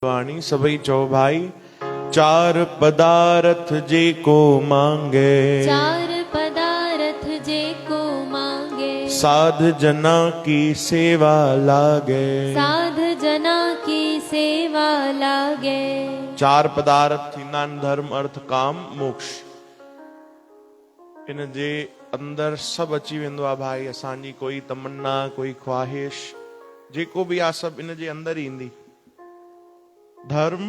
वाणी सभई चो भाई, चार पदार्थ जे को मांगे, चार पदार्थ जे को मांगे, साध जना की सेवा लागे, साध जना की सेवा लागे। चार पदार्थ थींदा आहिनि धर्म अर्थ काम मोक्ष। इन जे अंदर सभु अची वेंदो आहे भाई। असांजी कोई तमन्ना कोई ख्वाहिश जेको बि आहे सभु इन जे अंदर ईंदी। धर्म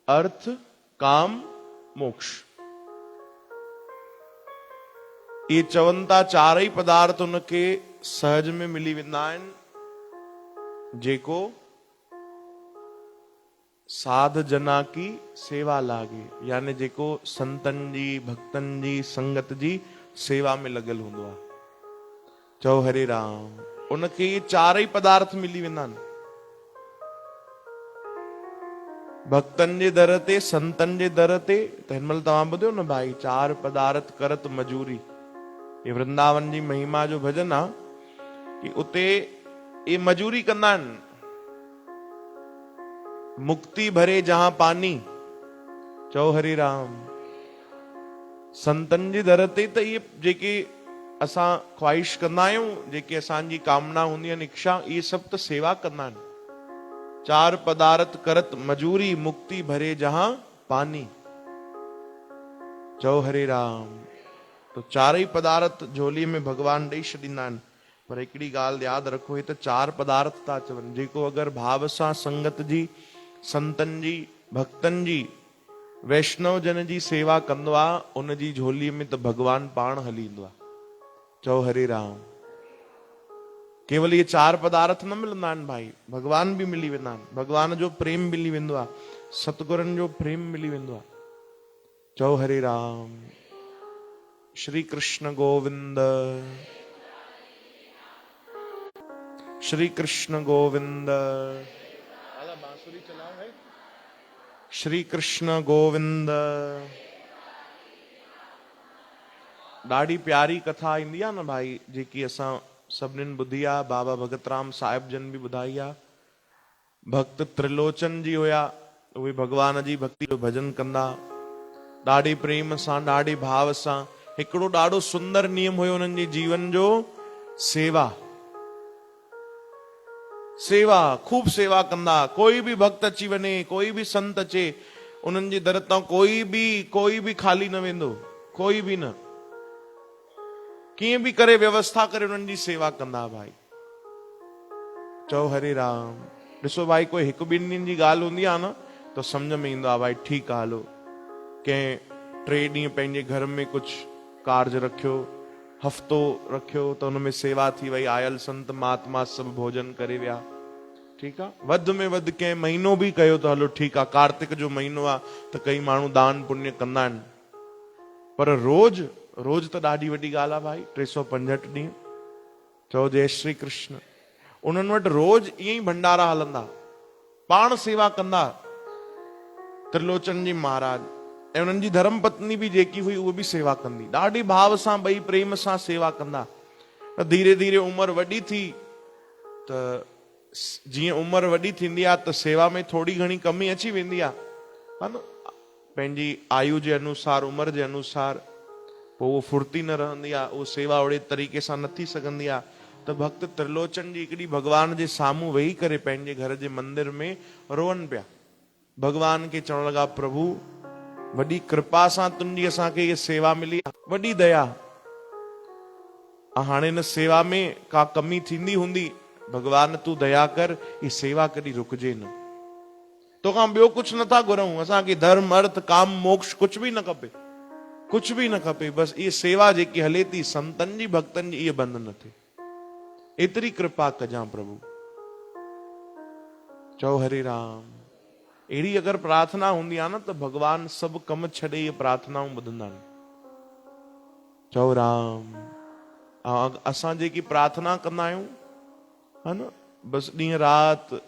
अर्थ काम मोक्ष, ये चवनि था चारई पदार्थ उनखे सहज में मिली वेंदा आहिनि जेको साध जना की सेवा लागे, यानी जेको संतन जी भक्तन जी संगत जी सेवा में लॻल हूंदो आहे। चओ हरे राम। उनखे ये चारई पदार्थ मिली वेंदा आहिनि। भक्तन जे दर ते संतन जे दर ते त हिनमहिल तव्हां ॿुधियो न भाई, चार पदार्थ करत मजूरी। ये वृंदावन जी महिमा जो भजन आहे कि उते ये मजूरी कंदा आहिनि। मुक्ति भरे जहां पानी, चओ हरि राम। संतन जे दर ते त ये जेके असां ख्वाहिश कंदा आहियूं, जेके असांजी कामना हूंदी आहिनि, इच्छा, इहे सभु त सेवा कंदा आहिनि। चार पदार्थ करत मजूरी, मुक्ति भरे जहां पानी, चओ हरे राम। तो चारई पदार्थ झोली में भगवान ॾेई छॾींदा आहिनि। पर हिकिड़ी ॻाल्हि यादि रखो, हे त चार पदार्थ था चवनि। जेको अगरि भाव सां संगत जी संतन जी भक्तन जी वैष्णव जन जी सेवा कंदो आहे, उन जी झोलीअ में त भगवान पाण हली ईंदो आहे। चओ हरे राम। केवल ये चार पदार्थ न मिलंदा आहिनि भाई, भगवान भी मिली वेंदा आहिनि। भगवान जो प्रेम मिली वेंदो आहे, सतगुरनि जो प्रेम मिली वेंदो आहे। चओ हरे राम। श्री कृष्ण गोविंद, श्री कृष्ण गोविंद। बांसुरी चलाओ है। श्री कृष्ण गोविंद। ॾाढी प्यारी कथा ईंदी आहे न भाई, जेकी असां सभिनीनि ॿुधी आहे। बाबा भगत राम साहिब जन बि ॿुधाई आहे। भक्त त्रिलोचन जी हुया, उहे भगवान जी भक्ति जो भजन कंदा, ॾाढी प्रेम सां ॾाढे भाव सां। हिकिड़ो ॾाढो सुंदर नियम हुयो उन्हनि जे जीवन जो, सेवा। सेवा, खूब सेवा कंदा। कोई भी भक्त अची वञे, कोई भी संत अचे, उन्हनि जे दर तां कोई भी खाली न वेंदो, कोई भी न। कीअं भी करे व्यवस्था करे उन्हनि जी सेवा कंदा भाई। चओ हरे राम। ॾिसो भाई, कोई हिकु ॿिनि ॾींहंनि जी ॻाल्हि हूंदी आहे न, तो सम्झ में ईंदो आहे भाई ठीकु आहे, हलो कंहिं 3 ॾींहं पंहिंजे घर में कुछ कार्य रखियो, हफ़्तो रखियो, त उनमें सेवा थी वई, आयल संत महात्मा सभु भोजन करे विया, ठीकु आहे। वधि में वधि कंहिं महीनो भी कयो त हलो ठीकु आहे, कार्तिक जो महीनो आहे त कई माण्हू दान पुण्य कंदा आहिनि। पर रोज रोज त ॾाढी वॾी ॻाल्हि आहे भाई, 365 ॾींहं। चओ जय श्री कृष्ण। उन्हनि वटि रोज ईअं ई भंडारा हलंदा, पाण सेवा कंदा त्रिलोचन जी महाराज। ऐं उन्हनि जी धर्म पत्नी भी जेकी हुई, उहा भी सेवा कंदी, ॾाढी भाव सां, ॿई प्रेम सां सेवा कंदा। त धीरे धीरे उमिरि वॾी थी, त जीअं उमिरि वॾी थींदी आहे त सेवा में थोरी घणी कमी अची वेंदी आहे, हा न। पंहिंजी आयु जे अनुसार, उमिरि जे अनुसार पोइ उहो फुर्ती न रहंदी आहे, उहो सेवा ओड़े तरीक़े सां न थी सघंदी आहे। त भक्त त्रिलोचन जी हिकिड़ी भगवान जे साम्हूं वेही करे पंहिंजे घर जे मंदिर में रोअनि पिया। भगवान खे चवण लॻा, प्रभु वॾी कृपा सां तुंहिंजी असांखे इहा सेवा मिली, वॾी दया। हाणे हिन सेवा में का कमी थींदी हूंदी, भगवान तूं दया कर, ही सेवा कॾहिं रुकजे न। तोखां ॿियो कुछ नथा घुरऊं, असांखे धर्म अर्थ काम मोक्ष कुछ भी न खपे, कुछ भी न खपे। बस ये सेवा जेकी हले थी संतन जी भक्तन जी, इहे बंदि न थिए, एतिरी कृपा कजां प्रभु। चओ हरे राम। अहिड़ी अगरि प्रार्थना हूंदी आहे न, त भगवान सभु कम छॾे इहे प्रार्थनाऊं ॿुधंदा आहिनि। चओ राम। असां जेकी प्रार्थना कंदा आहियूं, हा न, बसि ॾींहं राति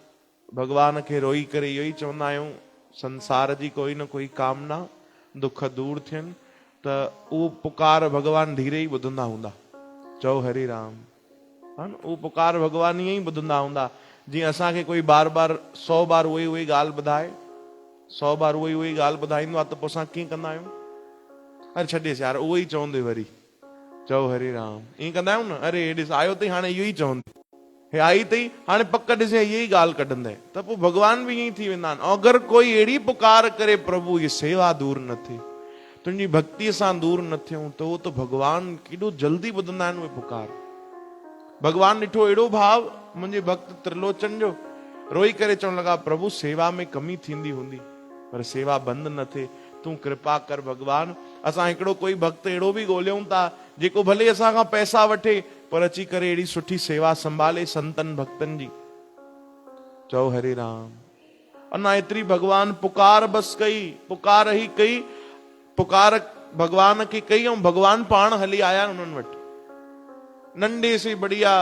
भगवान खे रोई करे इहो ई चवंदा आहियूं, संसार जी कोई न कोई कामना दुख दूर थियनि, त उहो पुकार भगवान धीरे ई ॿुधंदा हूंदा। चओ हरे राम। हा न, उहो पुकार भगवान ईअं ई ॿुधंदा हूंदा। जीअं असांखे कोई बार बार 100 बार उही ॻाल्हि ॿुधाए, 100 बार उही ॻाल्हि ॿुधाईंदो आहे त पोइ असां कीअं कंदा आहियूं? अरे छॾेसि यार, उहो ई चवंदे वरी, चओ हरे राम, ईअं कंदा आहियूं न। अरे ॾिस आयो अथई, हाणे इहो ई चवंदे, हे आई अथई, हाणे पक ॾिसे इहा ई ॻाल्हि कढंदे, त पोइ भॻवान बि ईअं ई थी वेंदा आहिनि। अगरि कोई अहिड़ी पुकार करे प्रभु इहा सेवा दूर न थिए, तुंहिंजी भक्तीअ सां दूर न थियूं, त उहो त भॻवान केॾो जल्दी ॿुधंदा आहिनि उहे पुकार। भॻवान ॾिठो अहिड़ो भाव मुंहिंजे भक्त त्रिलोचन जो, रोई करे चवण लॻा प्रभु सेवा में कमी थींदी हूंदी, पर सेवा बंदि न थिए, तूं कृपा कर भॻवान। असां हिकिड़ो कोई भक्त अहिड़ो बि ॻोल्हियूं था जेको भले असां खां पैसा वठे पर अची करे अहिड़ी सुठी सेवा संभाले संतन भक्तन जी। चओ हरे राम। अञा एतिरी भॻवान पुकार बस कई, पुकार ही कई, पुकार भॻवान खे कई ऐं भॻवान पाण हली आया उन्हनि वटि। नंढे से बढ़िया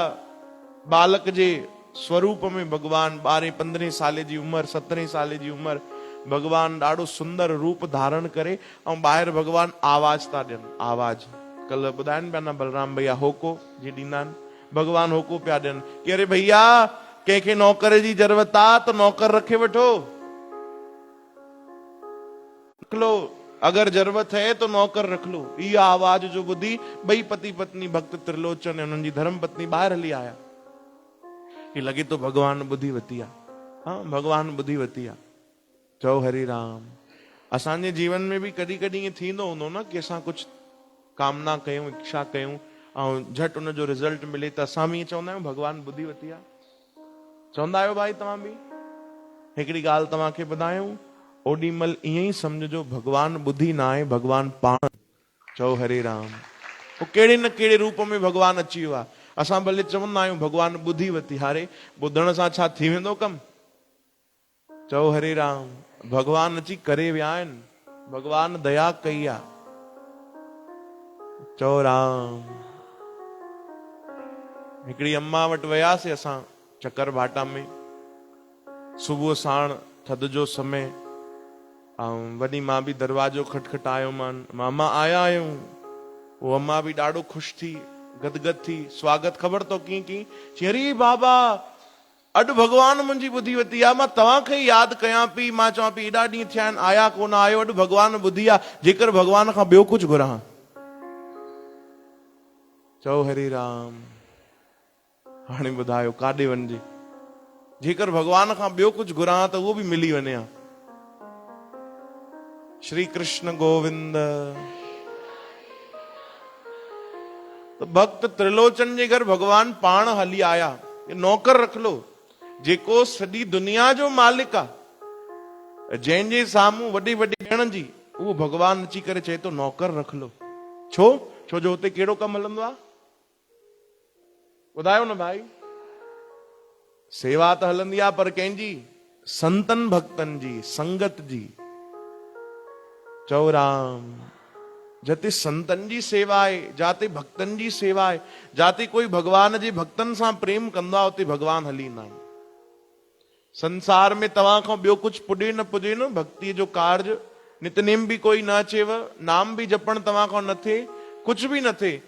बालक जे स्वरूप में भॻवान 12-15 साल जी उमिरि, 17 साल जी उमिरि, भॻवान ॾाढो सुंदर रूप धारण करे ऐं ॿाहिरि भॻवान आवाज था ॾियनि। आवाज कल्ह ॿुधाइनि पिया न बलराम भैया, होको जी ॾींदा आहिनि, भॻवान होको पिया ॾियनि कि अरे भैया कंहिंखे नौकर जी ज़रूरत आहे त नौकर रखे वठो, रख लो, अगर जरूरत है तो नौकर रख लो। इहा आवाज जो ॿुधी ॿई पति पत्नी भक्त त्रिलोचन ऐं उन्हनि जी धर्म पत्नी ॿाहिरि हली आया कि लॻे तो भॻवान ॿुधी वती आहे। हाँ, भॻवान ॿुधी वती आहे। चओ हरि राम। असांजे जीवन में बि कॾहिं कॾहिं ईअं थींदो हूंदो न कि असां कुछ कामना कयूं, इच्छा कयूं ऐं झटि उन जो रिज़ल्ट मिले त असां बि ईअं चवंदा आहियूं भॻवान ॿुधी वती आहे। चवंदा आहियो भाई तव्हां बि? हिकिड़ी ॻाल्हि तव्हांखे ॿुधायूं, ओॾी महिल ईअं ई सम्झो भॻवान ॿुधी न आहे, भॻवान पाण। चओ हरे राम। पोइ कहिड़े न कहिड़े रूप में भॻवान अची वियो आहे। असां भले चवंदा आहियूं भॻवान ॿुधी वती, हारे ॿुधण सां छा थी वेंदो कमु? चओ हरे राम। भॻवान अची करे विया आहिनि, भॻवान दया कई आहे। चओ राम। हिकिड़ी अम्मा वटि वियासीं असां चकर भाटा में, सुबुह साण थधि जो समय, ऐं वॾी मां बि दरवाजो खटखटायो मान, मामा आया आहियूं। वो अम्मा बि ॾाढो ख़ुशि थी, गदगद थी, स्वागत ख़बर तो कीअं की, अरे बाबा अॼु भॻवान मुंहिंजी ॿुधी वती आहे, मां तव्हांखे यादि कयां पई, मां चवां पई एॾा ॾींहं थिया आहिनि आया कोन आयो, अॼु भॻवान ॿुधी आहे, जेकर भॻवान खां ॿियो कुझु घुरां। चओ हरे राम। हाणे ॿुधायो काॾे वञिजे? जेकर भॻवान खां ॿियो कुझु घुरां त उहो बि मिली वञे हा। श्री कृष्ण गोविंद। तो भक्त त्रिलोचन जे घर भॻवान पाण हली आया। नौकर रख लो, जेको सॼी दुनिया जो मालिक आहे, जंहिंजे साम्हूं वॾी वॾी ॼण जी, उहो भॻवान अची करे चए तो नौकर रख लो। छो? छो जो हुते कहिड़ो कमु हलंदो आहे? ॿुधायो न भाई। सेवा त हलंदी आहे, पर कंहिंजी? संतन भक्तन जी, संगत जी। चओ राम। जिते संतन जी सेवा आहे, जाते भक्तन जी सेवा आहे, जाते कोई भॻवान जे भक्तन सां प्रेम कंदो आहे, उते भॻवान हली ईंदा आहिनि। संसार में तव्हां खां ॿियो कुझु पुॼे न पुॼे न, भक्तीअ जो कार्य, नितनेम बि कोई न अचेव, नाम बि जपण तव्हां खां न थिए, कुझु बि न थिए,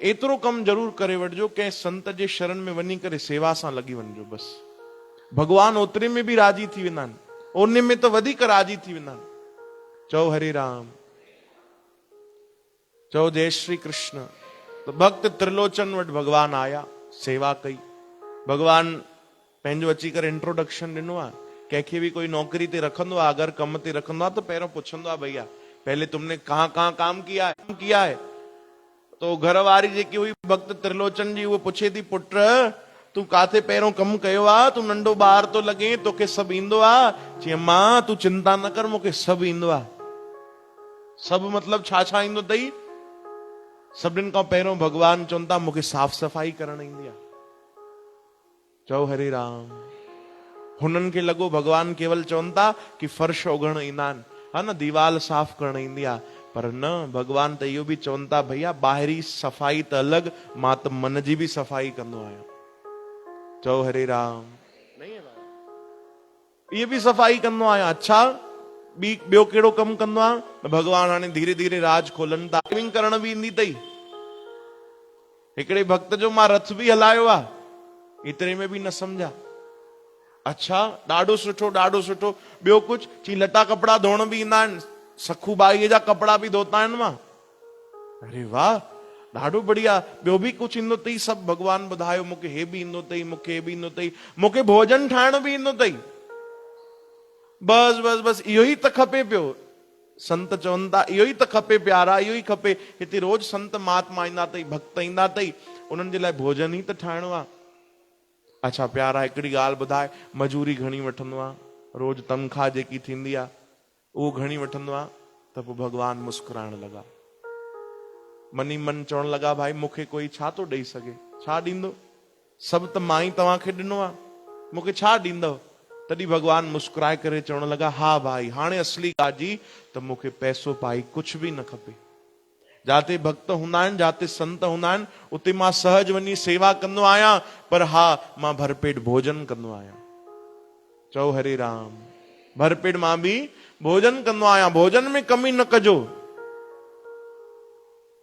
एतिरो कमु जरूर करे वठिजो, कंहिं संत जे शरण में वञी करे सेवा सां लॻी वञिजो बस। भॻवान ओतिरे में बि राजी थी वेंदा आहिनि, उन में त वधीक राजी थी वेंदा आहिनि। चओ हरे राम। चओ जय श्री कृष्ण। तो भक्त त्रिलोचन वटि भॻवान आया, सेवा कई। भॻवान पंहिंजो अची करे इंट्रोडक्शन ॾिनो आहे। कंहिंखे बि कोई नौकरी ते रखंदो आहे, अगरि कम ते रखंदो आहे, त पहिरियों पुछंदो आहे भैया पहले तुमने कहाँ कहाँ काम किया है। तो घर वारी जेकी हुई भक्त त्रिलोचन जी, उहो पुछे थी पुट तूं काथे पहिरियों कमु कयो आहे? तूं नंढो ॿार तो लॻे, तोखे सभु ईंदो आहे? चई मां तूं चिंता न कर, मूंखे सभु ईंदो आहे। सभु मतिलबु छा छा ईंदो अथई? सभिनीनि खां पहिरियों भॻवान चवनि था मूंखे साफ़ सफ़ाई करणु ईंदी आहे। चओ हरे राम। हुननि खे लॻो भॻवान केवल चवनि था कि फर्श उघण ईंदा आहिनि, हा न, दीवाल साफ़ करणु ईंदी आहे, पर न, भॻवान त इहो बि चवनि था भैया ॿाहिरी सफ़ाई त अलॻि, मां त मन जी बि सफ़ाई कंदो आहियां। चओ हरे राम। इहे बि सफ़ाई कंदो आहियां। अच्छा, ॿियो कहिड़ो कमु कंदो आहे? भॻवान हाणे धीरे धीरे राज खोलनि था। ड्राइविंग करण बि ईंदी अथई। हिकिड़े भक्त जो मां रथ बि हलायो आहे, एतिरे में बि न सम्झा। अच्छा, ॾाढो सुठो ॾाढो सुठो। ॿियो कुछ? चई लटा कपिड़ा धोअण बि ईंदा आहिनि, सखूबाईअ जा कपिड़ा बि धोता आहिनि मां। अरे वाह, ॾाढो बढ़िया। ॿियो बि कुछ ईंदो अथई? सभु भॻवान ॿुधायो, मूंखे हे बि ईंदो अथई, मूंखे हे बि ईंदो अथई, मूंखे भोजन ठाहिण बि ईंदो अथई। बस बस बस, इहो ई त खपे पियो। संत चवनि था इहो ई त खपे प्यारा, इहो ई खपे। हिते रोज संत महात्मा ईंदा अथई, भक्त ईंदा अथई, उन्हनि जे लाइ भोजन ई त ठाहिणो आहे। अच्छा प्यारा, हिकिड़ी ॻाल्हि ॿुधाए, मजूरी घणी वठंदो आहे? रोज तनख़्वाह जेकी थींदी आहे उहो घणी वठंदो आहे? त पोइ भॻवान मुस्कुराइण लॻा, मनी मन चवण लॻा, भाई मूंखे कोई छा थो ॾेई सघे, छा ॾींदो? सभु त मां ई तव्हांखे ॾिनो आहे, मूंखे छा ॾींदव? तॾहिं भॻवान मुस्कुराए करे चवण लॻा, हा भाई, हाणे असली ॻाल्हि जी त मूंखे पैसो पाई कुझु बि न खपे। जाते भक्त हूंदा आहिनि, जाते संत हूंदा आहिनि, उते मां सहज वञी सेवा कंदो आहियां, पर हा, मां भरपेट भोजन कंदो आहियां। चओ हरे राम। भरपेट मां बि भोजन कंदो आहियां, भोजन में कमी न कजो।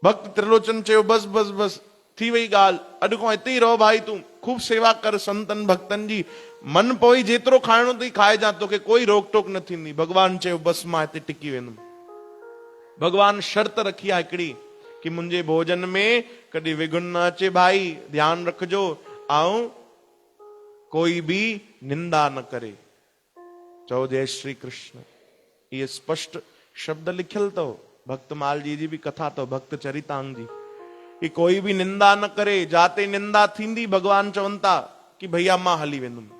भक्त त्रिलोचन चयो, बस बस बस, थी वई ॻाल्हि, अॼु खां हिते ई रहो भाई, तूं खूब सेवा कर संतन भक्तन जी, मन पोई जेतिरो खाइणो अथई खाइजां, तोखे कोई रोक टोक न थींदी। भॻवान चयो, बस मां हिते टिकी वेंदुमि। भॻवान शर्त रखी आहे हिकिड़ी, कि मुंहिंजे भोजन में कॾहिं विघुन न अचे भाई, ध्यानु रखजो, ऐं कोई बि निंदा न करे। चओ जय श्री कृष्ण। ये स्पष्ट शब्द लिखियल अथव, भक्तमाल जी भी कथा अथव, भक्त चरितांग जी, कि कोई भी निंदा न करे। जाते निंदा थींदी भगवान चवनि था कि भैया मां हली वेंदुमि।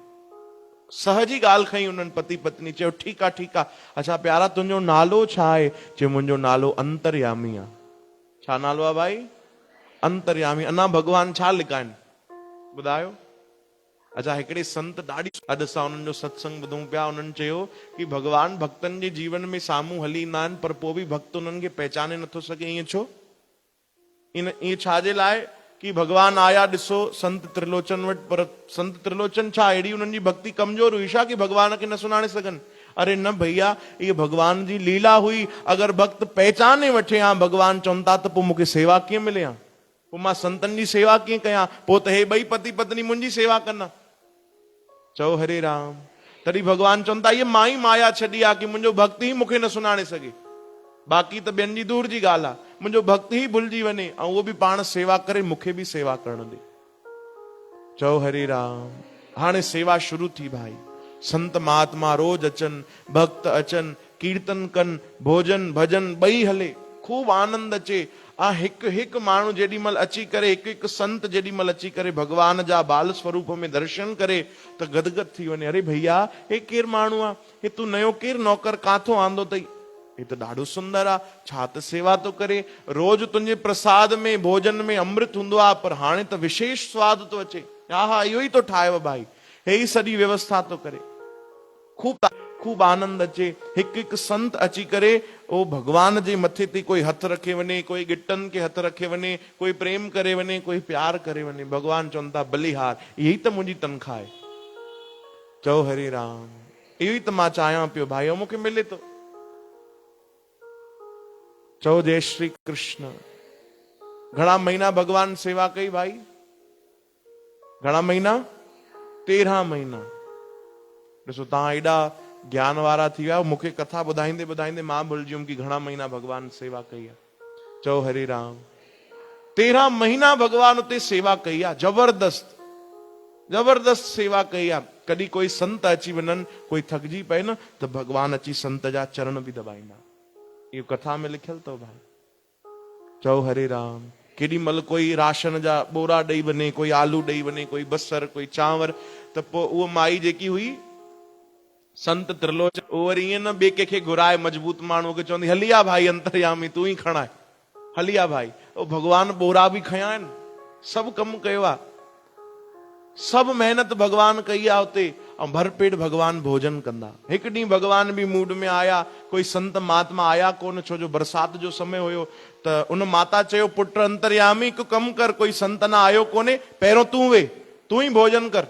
सहज ही ॻाल्हि खई उन्हनि पति पत्नी। चयो ठीकु आहे ठीकु आहे। अच्छा प्यारा, तुंहिंजो नालो छा आहे? चयो मुंहिंजो नालो अंतर्यामी आहे। छा नालो आहे भाई? अंतर्यामी। अञा भगवान छा लिकाइनि ॿुधायो? अच्छा, हिकिड़े संत ॾाढी, अॼु असां उन्हनि जो सत्संग ॿुधूं पिया, उन्हनि चयो कि भगवान भक्तनि जे जीवन में साम्हूं हली ईंदा आहिनि, पर पोइ बि भक्त उन्हनि खे पहचाने नथो सघे। ईअं छो? ईअं छाजे लाइ? कि भगवान आया ॾिसो संत त्रिलोचन वटि, पर संत त्रिलोचन छा अहिड़ी उन्हनि जी भक्ति कमजोर हुई छा कि भगवान खे न सुञाणे सघनि? अरे न भैया, ये भगवान जी लीला हुई। अगर भक्त पहचाने वठे हा भगवान चवनि था, त पोइ मूंखे सेवा कीअं मिले हा? पोइ मां संतनि जी सेवा कीअं कयां? पोइ त हे ॿई पति पत्नी मुंहिंजी सेवा कंदा। चओ हरे राम। तॾहिं भगवान चवनि था, ये मां ई माया छॾी आहे कि मुंहिंजो भक्त ई मूंखे न सुञाणे सघे, बाक़ी त ॿियनि जी दूर जी ॻाल्हि आहे। मुंहिंजो भक्त ही भुलिजी वञे ऐं उहो बि पाण सेवा करे, मूंखे बि सेवा करण ॾे। चओ हरे राम। हाणे सेवा शुरू थी भाई। संत महात्मा रोज अचनि, भक्त अचनि, कीर्तन कनि, भोजन भजन ॿई हले, खूब आनंद अचे। हिकु हिकु माण्हू जेॾी महिल अची करे, हिकु हिकु संत जेॾी महिल अची करे भगवान जा बाल स्वरूप में दर्शन करे त गदगद थी वञे। अरे भैया, हे केरु माण्हू आहे? हे तूं नयो केरु नौकर काथों आंदो अथई? हे त ॾाढो सुंदर आहे, छा त सेवा थो करे। रोज तुंहिंजे प्रसाद में भोजन में अमृत हूंदो आहे, पर हाणे त विशेष स्वाद थो अचे। हा हा, इहो ई तो ठाहियो भाई, हे ई सॼी व्यवस्था थो करे। खूब खूब आनंद अचे। हिकु हिकु संत अची करे ओ भगवान जे मथे ते कोई हथ रखे वञे, कोई गिटन के हथ रखे वञे, कोई प्रेम करे वञे, कोई प्यार करे वञे। भगवान चवनि था बलिहार, यही त मुंहिंजी तनख़्वाह आहे। चओ हरे राम। इहो ई त मां चाहियां पियो भाई, ऐं मूंखे मिले थो। चओ जय श्री कृष्ण। घणा महीना भगवान सेवा कई भाई? घणा महीना? 13 महीना। ॾिसो, तव्हां एॾा ज्ञान वारा थी विया, मूंखे कथा ॿुधाईंदे ॿुधाईंदे मां भुलिजी वियुमि कि घणा महीना भगवान सेवा कई आहे। चओ हरे राम। 13 महीना भगवान उते सेवा कई आहे, जबरदस्त जबरदस्त सेवा कई आहे। कॾहिं कोई संत अची वञनि, कोई थकिजी पए न, त भगवान अची संत जा चरण बि दबाईंदा। इहो कथा में लिखियल अथव भाई। चओ हरे राम। केॾी महिल कोई राशन जा बोरा ॾेई वञे, कोई आलू ॾेई वञे, कोई बसर, कोई चांवर, त पोइ उहा माई जेकी हुई संत त्रिलोचन, उहो वरी ईअं न ॿिए कंहिंखे घुराए, मजबूत माण्हू खे चवंदी, हली आ भाई अंतर्यामी, तूं ई खणाए, हली आ भाई। भगवान बोरा बि खया आहिनि, सभु कमु कयो आहे, सभु मेहनत भगवान कई आहे उते, ऐं भरपेट भगवान भोजन कंदा। हिकु ॾींहुं भगवान बि मूड में आया, कोई संत महात्मा आया कोन, छो जो बरसाति जो समय हुयो। त उन माता चयो, पुट अंतर्यामी, हिकु कमु कर, कोई संत न आयो कोन्हे, पहिरियों तूं वेह, तूं ई भोजन कर।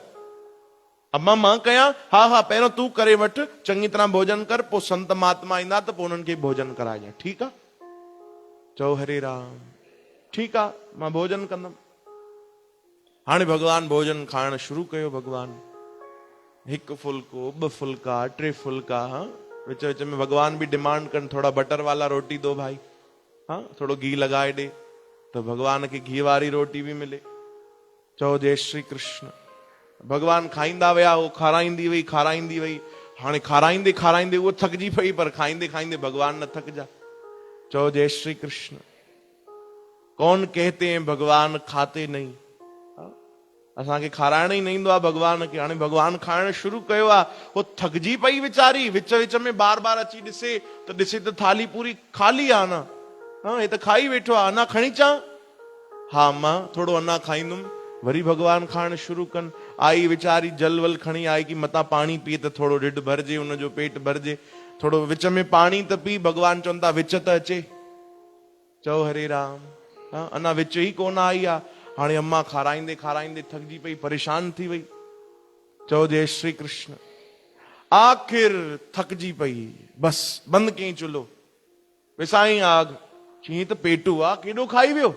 अम्मा मां कयां? हा हा, पहिरियों तूं करे वठ, चङी तरह भोजन कर, पोइ संत महात्मा ईंदा त पोइ उन्हनि खे भोजन कराइजांइ। ठीकु आहे? चओ हरे राम। ठीकु आहे, मां भोजन कंदुमि। हाणे भगवान भोजन खाइण शुरू कयो। भगवान हिक फुल्को, ब फुल्का, टे फुल्का, हाँ विच विच में भगवान भी डिमांड कन थोड़ा बटर वाला रोटी दो भाई, हाँ थोड़ो घी लगाए दे तो भगवान खे घी वारी रोटी भी मिले। चओ जय श्री कृष्ण। भगवान खाईंदा विया, वो खाराईंदी वई खाराईंदी वई, हाणे खाराईंदे खाराईंदे वो थकजी पई, पर खाईंदे खाईंदे भगवान न थकजा। चओ जय श्री कृष्ण। कौन कहते हैं भगवान खाते नहीं, असांखे खाराइण ई न ईंदो आहे भगवान खे। हाणे भगवान खाइण शुरू कयो आहे, वो थकजी पई वीचारी, विच विच में बार बार अची ॾिसे त थाली पूरी खाली आहे न, हाँ हे त खाई वेठो आहे, अञा खणी अचां, हा मां थोड़ो अञा खाईंदुमि। वरी भगवान खाइण शुरू कन, आई वीचारी जल वल खणी आई कि मतां पाणी पी त थोड़ो ढिढ भरजे, उनजो पेट भरजे, थोड़ो विच में पाणी त पी। भगवान चवनि था विच त अचे। चओ हरे राम। हाँ अञा विच ई कोन आई आहे। हाणे अम्मा खाराईंदे खाराईंदे थकजी पई, परेशान थी वई। चओ जय श्री कृष्ण। आखिर थकजी पई, बस बंदि कयईं चुल्हो, विसाई आग, चई त पेटू आहे केॾो खाई वियो।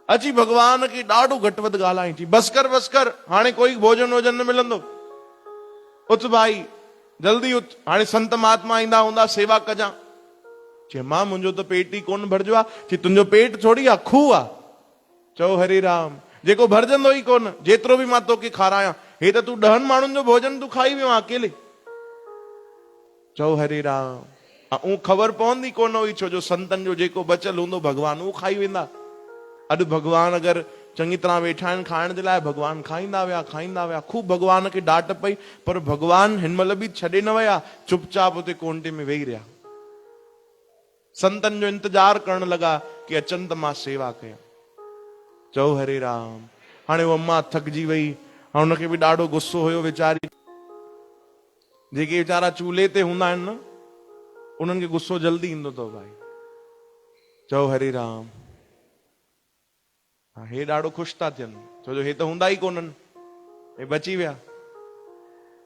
अची भगवान खे ॾाढो घटि वधि ॻाल्हाई थी, बस कर, हाणे कोई भोजन वोजन न मिलंदो, उथ भाई जल्दी उथ, हाणे संत महात्मा ईंदा हूंदा सेवा कजां। चए मां मुंहिंजो त पेट ई कोन भरजो आहे। चई तुंहिंजो पेट थोड़ी आहे, खूह आहे। चओ हरे राम। जेको भरजंदो ई कोन, जेतिरो बि मां तोखे खारायां, हे त तूं 10 माण्हुनि जो भोजन तूं खाई वियो आहे अकेले। चओ हरे राम। ऐं ख़बर पवंदी कोन हुई, छो जो संतनि जो जेको बचल हूंदो भगवान उहो खाई वेंदा। अॼु भगवान अगरि चङी तरह वेठा आहिनि खाइण जे लाइ, भगवान खाईंदा विया। खूब भगवान खे डांट पई, पर भगवान हिन महिल बि छॾे न विया, चुपचाप उते कोंटे में वेही रहिया। संतनि जो इंतजार करण लॻा कि अचनि त मां सेवा कयां। चओ हरे राम। हाणे वो अम्मा थकजी वई, ऐं हुनखे बि ॾाढो गुस्सो हुयो वीचारी। जेके वीचारा चूल्हे ते हूंदा आहिनि न, उन्हनि खे गुस्सो जल्दी ईंदो अथव भाई। चओ हरे राम। हे ॾाढो ख़ुशि था थियनि, छो जो हे त हूंदा ई कोन्हनि, हे बची विया।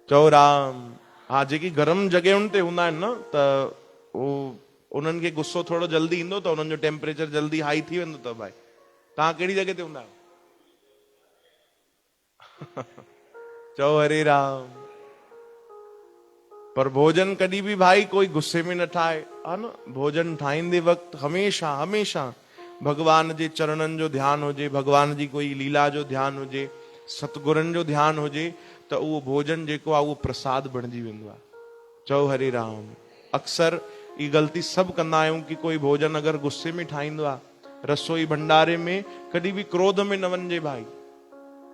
चओ राम। हा जेकी गरम जॻहियुनि ते हूंदा आहिनि न, त उन्हनि खे गुस्सो थोड़ो जल्दी ईंदो, त उन्हनि जो टेम्परेचर जल्दी हाई थी वेंदो अथव भाई। तव्हां कहिड़ी जॻह ते हूंदा आहियो? चओ हरे राम। पर भोजन कॾहिं बि भाई कोई गुस्से में न ठाहे, है न। भोजन ठाहींदे वक़्तु हमेशा भगवान जे चरणनि जो ध्यानु हुजे, भगवान जी कोई लीला जो ध्यानु हुजे, सतगुरनि जो ध्यानु हुजे, त उहो भोजन जेको आहे उहो प्रसाद बणिजी वेंदो आहे। चओ हरे राम। अक्सर ई ग़लती सभु कंदा आहियूं कि कोई भोजन अगरि गुस्से में ठाहींदो आहे, रसोई भंडारे में कॾहिं बि क्रोध में न वञिजे भाई,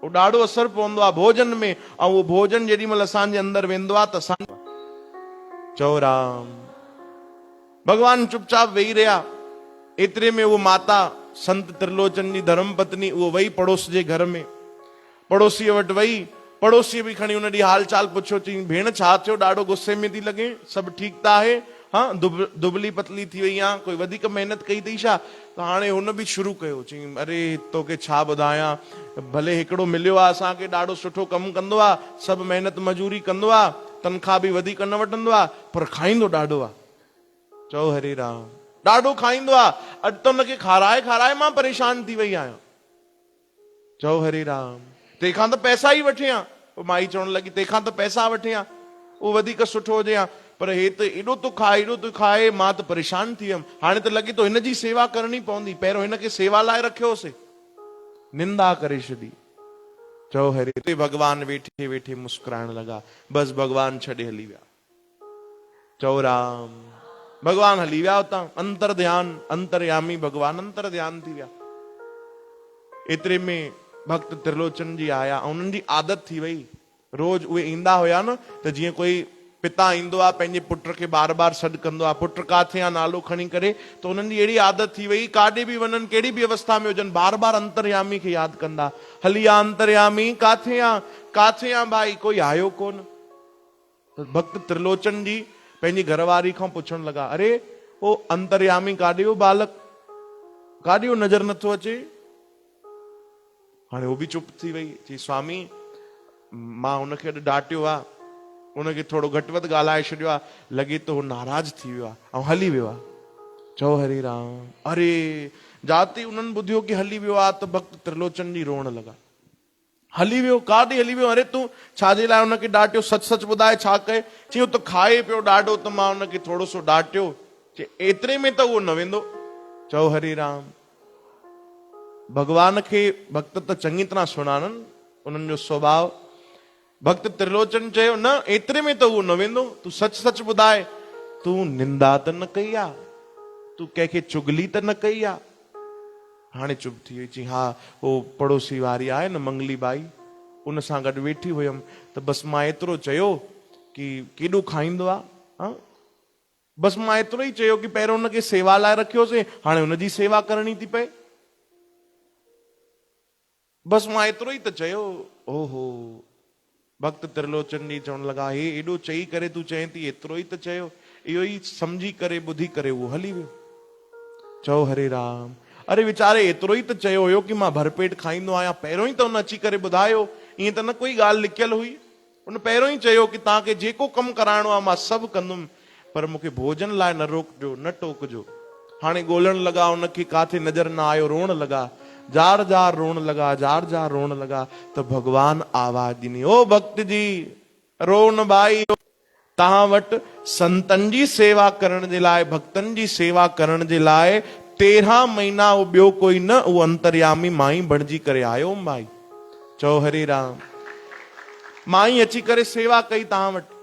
वो ॾाढो असर पवंदो आहे भोजन में। ऐं उहो भोजन जेॾी महिल असांजे अंदरि वेंदो आहे त असां। चओ राम। भगवान चुपचाप वेही रहिया। एतिरे में वो माता संत त्रिलोचन जी धर्म पत्नी वो वही पड़ोस जे घर में, पड़ोसीअ वटि वही। पड़ोसीअ बि खणी उन ॾींहुं हाल चाल पुछियो, चई भेण छा थियो, ॾाढो गुस्से में थी लॻे, सभु ठीकु त आहे? हाँ दुबली पतली थी वई आहे, कोई वधीक मेहनत कई अथई छा? त हाणे हुन बि शुरू कयो, चई अरे तोखे छा ॿुधायां, भले हिकिड़ो मिलियो आहे असांखे, ॾाढो सुठो कमु कंदो आहे, सभु मेहनत मजूरी कंदो आहे, तनख़्वाह बि वधीक न वठंदो आहे, पर खाईंदो ॾाढो आहे। चओ हरे राम। ॾाढो खाईंदो आहे, अॼु त हुनखे खाराए मां परेशान थी वई आहियां। चओ हरे राम। तंहिंखां त पैसा ई वठे हा। पोइ माई चवण लॻी तंहिंखां त पैसा वठे हा, उहो वधीक सुठो हुजे हा, पर हे त एॾो तो खाए, मां त परेशान थी वियमि। हाणे त लॻे थो हिनजी सेवा करणी पवंदी, पहिरियों हिनखे सेवा लाइ रखियोसीं, निंदा करे छॾी। चओ हरे। भगवान वेठे वेठे मुस्कुराइण लॻा, बस भगवान छॾे हली विया। चओ राम। भगवान हली विया उतां, अंतर ध्यान अंतर्यामी भगवान अंतर ध्यान थी विया। एतिरे में भक्त त्रिलोचन जी आया, उन्हनि जी आदत थी वई, रोज उहे ईंदा हुया न, त जीअं कोई पिता ईंदो आहे पंहिंजे पुट खे बार बार सॾु कंदो आहे, पुट काथे आहे नालो खणी करे, त उन्हनि जी अहिड़ी आदत थी वई, काॾे बि वञनि, कहिड़ी बि अवस्था में हुजनि, बार बार अंतर्यामी खे यादि कंदा, हली आ अंतर्यामी, काथे आ भाई, कोई आयो कोन। त भक्त त्रिलोचन जी पंहिंजी घरवारी खां पुछण लॻा, अरे ओ अंतर्यामी काॾे हो बालक, काॾे हो नज़र नथो अचे? हाणे वो बि चुप थी वई, चई स्वामी मां हुनखे अॼु डांटियो आहे, उनखे थोड़ो घटि वधि ॻाल्हाए छॾियो आहे, लॻे तो हो नाराज़ थी वियो आहे ऐं हली वियो आहे। चओ हरे राम। अरे जाते उन्हनि ॿुधियो कि हली वियो आहे, त भक्त त्रिलोचन जी रोअण लॻा। हली वियो, काॾे हली वियो? अरे तूं छाजे लाइ हुनखे डांटियो? सच सच ॿुधाए छा कए? चयो त खाए पियो ॾाढो, त मां हुनखे थोरो सो डांटियो। चए एतिरे में त उहो न वेंदो। चओ हरे राम। भगवान खे भक्त त चङी तरह सुञाणनि, उन्हनि जो स्वभाव। भक्त त्रिलोचन चयो न, एतिरे में त उहो न वेंदो। तूं सच सच ॿुधाए, तूं निंदा त न कई आहे? तूं कंहिंखे चुगली त न कई आहे? हाणे चुप थी वई। चई हा, उहो पड़ोसी वारी आहे न मंगली बाई, उन सां गॾु वेठी हुयमि, त बसि मां एतिरो चयो कि केॾो खाईंदो आहे। बसि मां एतिरो ई चयो कि पहिरियों हुनखे सेवा लाइ रखियोसीं, हाणे हुनजी सेवा करणी थी पए। बसि मां एतिरो ई त चयो। ओहो, भक्त त्रिलोचन जी चवण लॻा, हे एॾो चई करे तूं चए थी एतिरो ई त चयो? इहो ई सम्झी करे ॿुधी करे उहो हली वियो। चओ हरे राम। अरे वीचारे एतिरो ई त चयो हुयो कि मां भरपेट खाईंदो आहियां, पहिरियों ई त हुन अची करे ॿुधायो। ईअं त न कोई ॻाल्हि लिकियल हुई, हुन पहिरियों ई चयो कि तव्हांखे जेको कमु कराइणो आहे मां सभु कंदुमि, पर मूंखे भोजन लाइ न रोकजो, न टोकजो। हाणे ॻोल्हण लॻा, हुनखे काथे नज़र न आयो, रोअण लॻा, जार जार रोअण लॻा, जार जार रोअण लॻा। त भगवान आवाज ॾिनी, ओ भक्त जी रो न भाई, तव्हां वटि संतनि जी सेवा करण जे लाइ, भक्तनि जी सेवा करण जे लाइ 13 महीना उहो ॿियो कोई न, उहो अंतर्यामी मां ई बणिजी करे आयो भाई। चओ हरे राम। मां ई अची करे सेवा कई तव्हां वटि।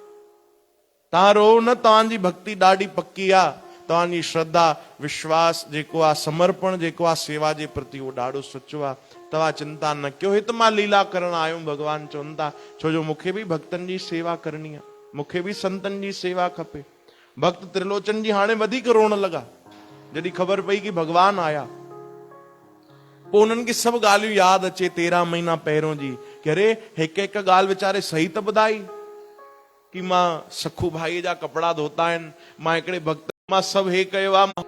तव्हां रो न, तव्हांजी भक्ति ॾाढी पक्की आहे, तव्हांजी श्रद्धा विश्वास जेको आहे, समर्पण जेको आहे सेवा जे प्रति, उहो ॾाढो सचो आहे। तव्हां चिंता न कयो, हे त मां लीला करण आयुमि, भगवान चवनि था, छो जो मूंखे बि भक्तनि जी सेवा करणी आहे, मूंखे बि संतनि जी सेवा खपे। भक्त त्रिलोचन जी हाणे वधीक रोअण लॻा जॾहिं ख़बर पई कि भगवान आया। पोइ उन्हनि खे सभु ॻाल्हियूं यादि अचे 13 महीना पहिरियों जी, कि अरे हिकु हिकु ॻाल्हि वीचारे सही त ॿुधाई कि मां सखू भाईअ जा कपिड़ा धोता आहिनि, मां हिकिड़े भक्त मां सभु हे कयो आहे।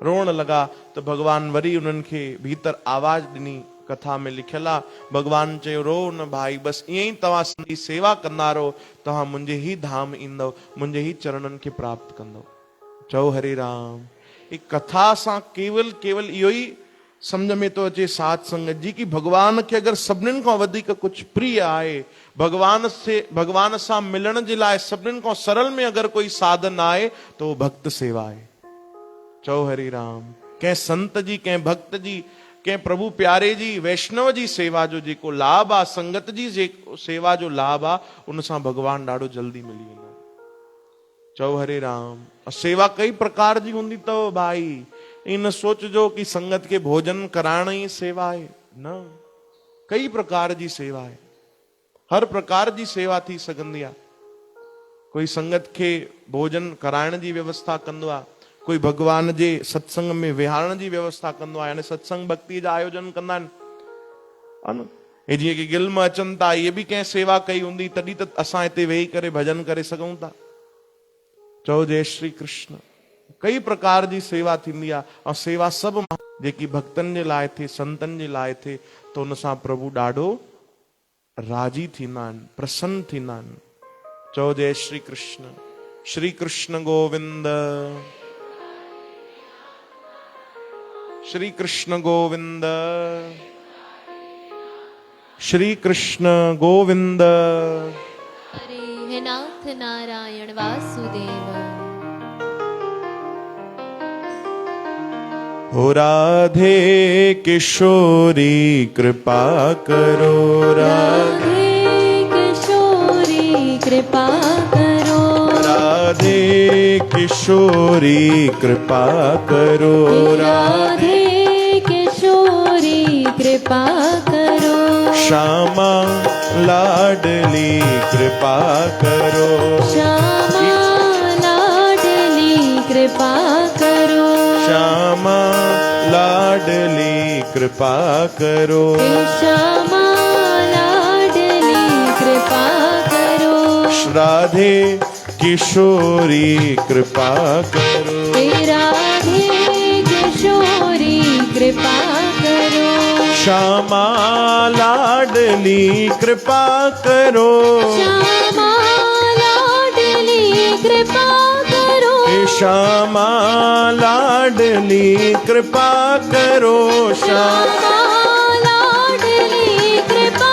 रोअण लॻा त भगवान वरी उन्हनि खे भीतर आवाज ॾिनी। कथा में लिखियल आहे, भगवान चयो रो न भाई, बसि ईअं ई तव्हां संगी सेवा कंदा रहो, तव्हां मुंहिंजे ई धाम ईंदव, मुंहिंजे ई चरणनि खे प्राप्त कंदव। चओ हरे राम। एक कथा सां केवल इहो ई सम्झ में तो अचे साध संगत जी कि भगवान खे अगरि सभिनीनि खां वधीक कुझु प्रिय आहे, भगवान सां मिलण जे लाइ सभिनीनि खां सरल में अगरि कोई साधन आहे त उहो भक्त सेवा आहे। चओ हरि राम। कंहिं संत जी, कंहिं भक्त जी, कंहिं प्रभु प्यारे जी, वैष्णव जी सेवा जो जेको लाभ आहे, संगत जी जेको सेवा जो लाभ आहे, उन सां भगवान ॾाढो जल्दी मिली वेंदो। चओ हरे राम। सेवा कई प्रकार जी हूंदी अथव भाई, इन सोचजो कि संगत के भोजन कराइण ही सेवा है, न, कई प्रकार जी सेवा है, हर प्रकार जी सेवा थी सघंदी आहे। कोई संगत के भोजन कराइण जी व्यवस्था कंदो आहे, कोई भगवान जे सत्संग में विहारण जी व्यवस्था कंदो आहे, यानी सत्संग भक्ति जा आयोजन कंदा आहिनि। हे जीअं कि गिल्म अचनि था, इहे बि कंहिं सेवा कई हूंदी, तॾहिं त असां हिते वेही करे भजन करे सघूं था। चओ जय श्री कृष्ण। कई प्रकार जी सेवा थींदी आहे, ऐं सेवा सभु जेकी भक्तनि जे लाइ थिए, संतनि जे लाइ थिए, त उन सां प्रभु ॾाढो राजी थींदा आहिनि, प्रसन्न थींदा आहिनि। चओ जय श्री कृष्ण। श्री कृष्ण गोविंद, श्री कृष्ण गोविंद, श्री कृष्ण गोविंद। हरे हे नाथ नारायण वासुदेव। हो राधे किशोरी कृपा करो, राधे किशोरी कृपा करो, राधे किशोरी कृपा करो, राधे किशोरी कृपा करो, श्यामा लाडली कृपा करो, श्यामा लाडली कृपा करो, श्यामा लाडली कृपा करो, श्यामा लाडली कृपा करो, राधे किशोरी कृपा करो, राधे किशोरी कृपा करो, श्यामा लाडली कृपा करो, श्यामा लाडली कृपा करो, श्यामा लाडली कृपा करो, श्यामा लाडली कृपा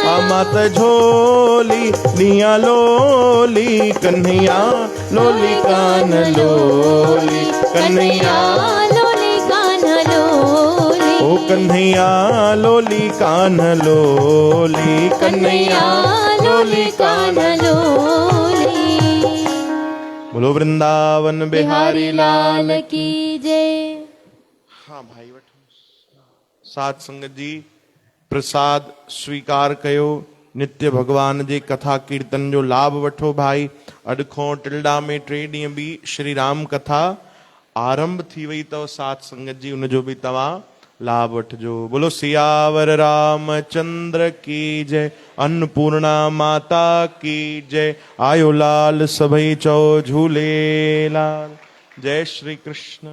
आ मात झोली निया लोली कन्हैया लोली कान लोली कन्हैया लोली कान लोली ओ कन्हैया लोली कान लोली कन्हैया लोली कान लोली। बोलो वृंदावन बिहारी लाल की जय। हाँ भाई वठो साध संगत जी प्रसाद स्वीकार कयो नित्य भगवान जे कथा कीर्तन जो लाभ वठो भाई। अॼु खां टिलडा में 3 ॾींहं बि श्री राम कथा आरंभ थी वई अथव साध संगत जी उनजो बि तव्हां लाभ वठिजो। बोलो सियावर रामचंद्र की जय अन्नपूर्णा माता की जय आयो लाल सभई चओ झूलेलाल। जय श्री कृष्ण।